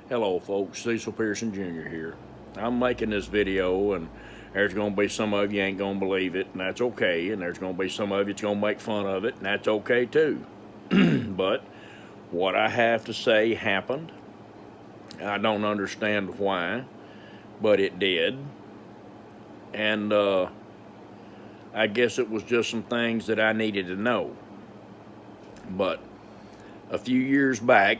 Hello folks, Cecil Pearson Jr. here. I'm making this video and there's going to be some of you ain't going to believe it, and that's okay, and there's going to be some of you that's going to make fun of it, and that's okay too. But what I have to say happened. I don't understand why, but it did. And I guess it was just some things that I needed to know. But a few years back,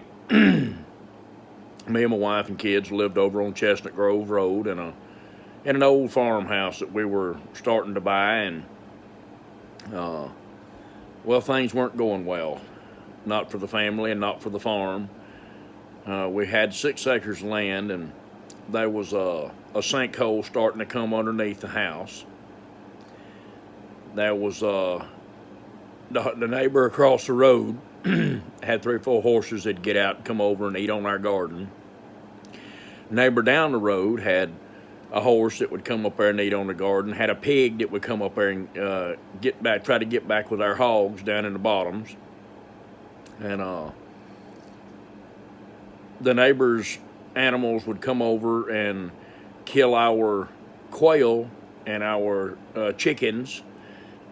me and my wife and kids lived over on Chestnut Grove Road in an old farmhouse that we were starting to buy, and well, things weren't going well, not for the family and not for the farm. We had 6 acres of land, and there was a sinkhole starting to come underneath the house. There was the neighbor across the road had 3 or 4 horses that'd get out and come over and eat on our garden. Neighbor down the road had a horse that would come up there and eat on the garden, had a pig that would come up there and try to get back with our hogs down in the bottoms. And the neighbor's animals would come over and kill our quail and our chickens.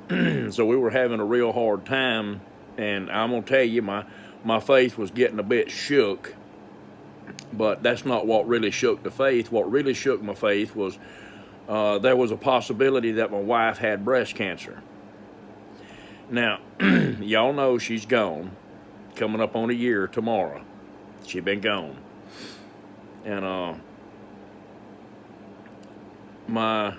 So we were having a real hard time, and I'm gonna tell you, my faith was getting a bit shook. But that's not what really shook the faith. What really shook my faith was there was a possibility that my wife had breast cancer. Now, y'all know she's gone, coming up on a year tomorrow. She's been gone. And my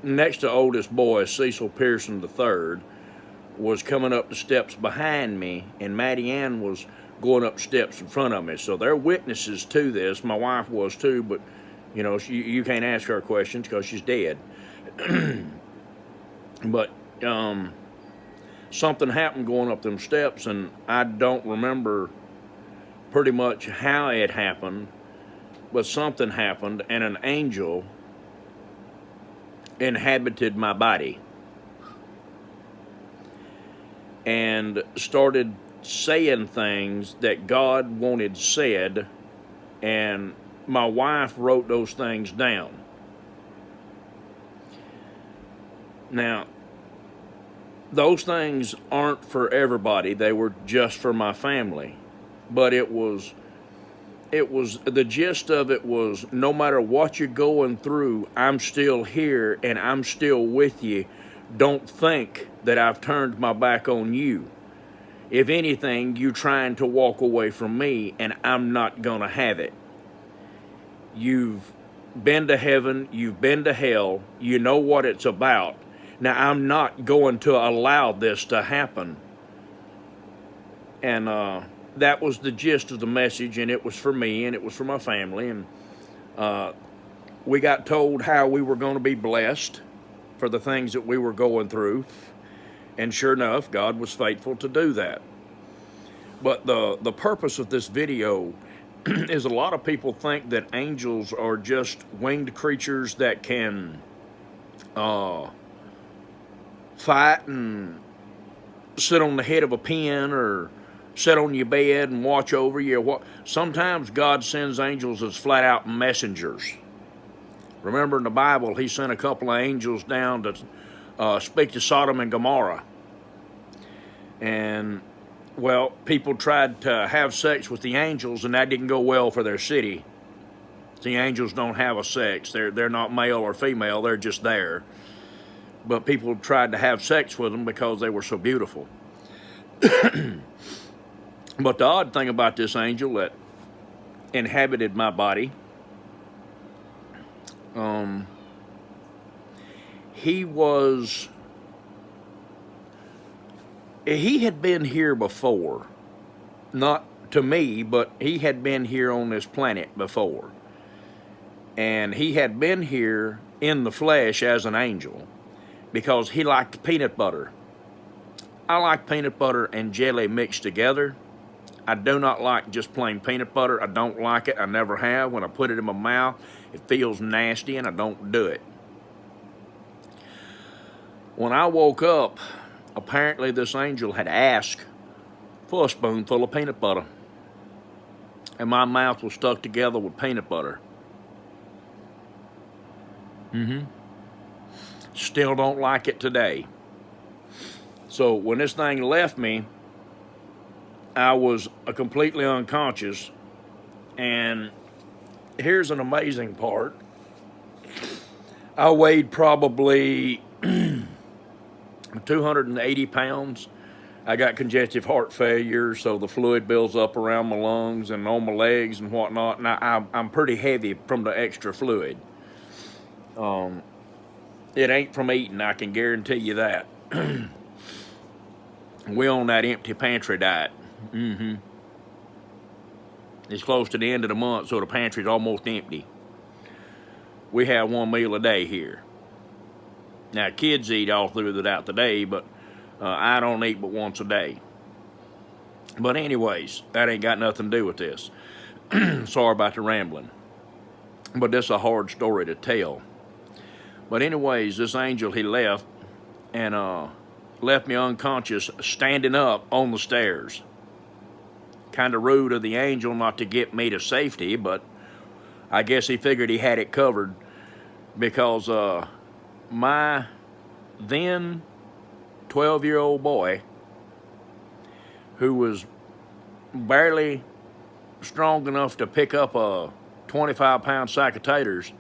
next to oldest boy, Cecil Pearson III, was coming up the steps behind me, and Maddie Ann was going up steps in front of me. So they're witnesses to this. My wife was too, but you know, you can't ask her questions because she's dead. But something happened going up them steps, and I don't remember pretty much how it happened, but something happened, and an angel inhabited my body and started saying things that God wanted said, and my wife wrote those things down. Now, those things aren't for everybody. They were just for my family. But it was the gist of it was, no matter what you're going through, I'm still here and I'm still with you. Don't think that I've turned my back on you. If anything, you're trying to walk away from me, and I'm not going to have it. You've been to heaven, you've been to hell, you know what it's about. Now, I'm not going to allow this to happen. And that was the gist of the message, and it was for me, and it was for my family. And we got told how we were going to be blessed for the things that we were going through, and sure enough, God was faithful to do that. But the purpose of this video is, a lot of people think that angels are just winged creatures that can fight and sit on the head of a pin or sit on your bed and watch over you. Sometimes God sends angels as flat out messengers. Remember in the Bible, he sent a couple of angels down to speak to Sodom and Gomorrah. And, well, people tried to have sex with the angels, and that didn't go well for their city. The angels don't have a sex. They're not male or female. They're just there. But people tried to have sex with them because they were so beautiful. But the odd thing about this angel that inhabited my body, he had been here before. Not to me, but he had been here on this planet before. And he had been here in the flesh as an angel because he liked peanut butter. I like peanut butter and jelly mixed together. I do not like just plain peanut butter. I don't like it. I never have. When I put it in my mouth, it feels nasty, and I don't do it. When I woke up, apparently this angel had asked full a spoonful of peanut butter. And my mouth was stuck together with peanut butter. Still don't like it today. So when this thing left me, I was completely unconscious. And here's an amazing part. I weighed probably 280 pounds. I got congestive heart failure, so the fluid builds up around my lungs and on my legs and whatnot. And I'm pretty heavy from the extra fluid. It ain't from eating, I can guarantee you that. We on that empty pantry diet. It's close to the end of the month, so the pantry's almost empty. We have one meal a day here. Now, kids eat all throughout the day, but I don't eat but once a day. But anyways, that ain't got nothing to do with this. Sorry about the rambling. But this is a hard story to tell. But anyways, this angel, he left and left me unconscious standing up on the stairs. Kind of rude of the angel not to get me to safety, but I guess he figured he had it covered because my then 12-year-old boy, who was barely strong enough to pick up a 25-pound sack of taters,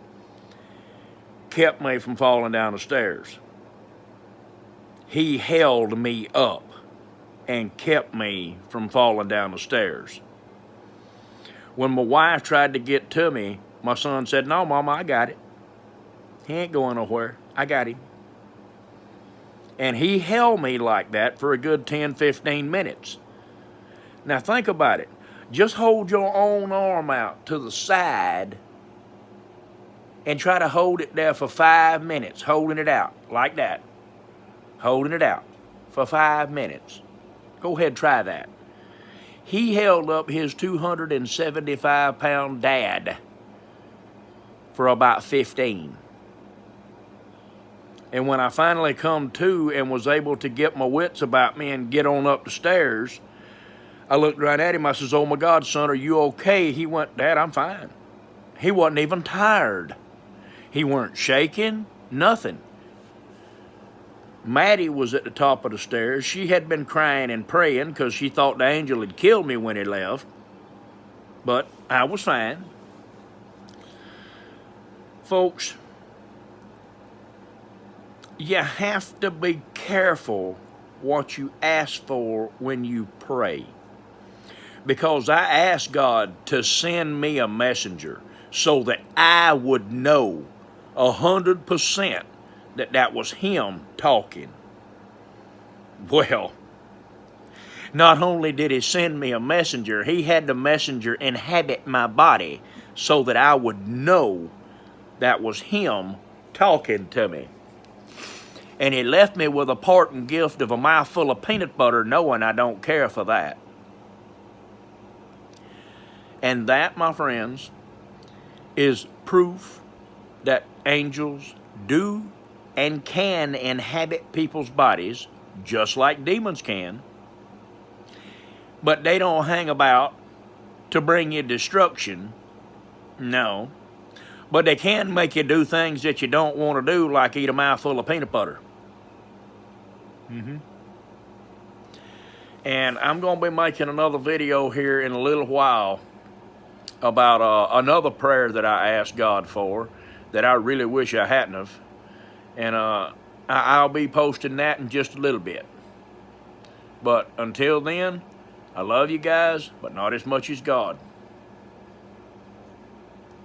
kept me from falling down the stairs. He held me up and kept me from falling down the stairs. When my wife tried to get to me, my son said, "No, Mama, I got it. He ain't going nowhere. I got him." And he held me like that for a good 10, 15 minutes. Now think about it. Just hold your own arm out to the side and try to hold it there for 5 minutes, holding it out like that. Holding it out for 5 minutes. Go ahead, try that. He held up his 275-pound dad for about 15. And when I finally come to and was able to get my wits about me and get on up the stairs, I looked right at him. I says, "Oh my God, son, are you okay?" He went, "Dad, I'm fine." He wasn't even tired. He weren't shaking, nothing. Maddie was at the top of the stairs. She had been crying and praying because she thought the angel had killed me when he left. But I was fine. Folks, you have to be careful what you ask for when you pray. Because I asked God to send me a messenger so that I would know 100% that that was him talking. Well, not only did he send me a messenger, he had the messenger inhabit my body so that I would know that was him talking to me. And he left me with a parting gift of a mouthful of peanut butter, knowing I don't care for that. And that, my friends, is proof that angels do and can inhabit people's bodies, just like demons can. But they don't hang about to bring you destruction. No. But they can make you do things that you don't want to do, like eat a mouthful of peanut butter. And I'm going to be making another video here in a little while about another prayer that I asked God for that I really wish I hadn't have. And I'll be posting that in just a little bit. But until then, I love you guys, but not as much as God.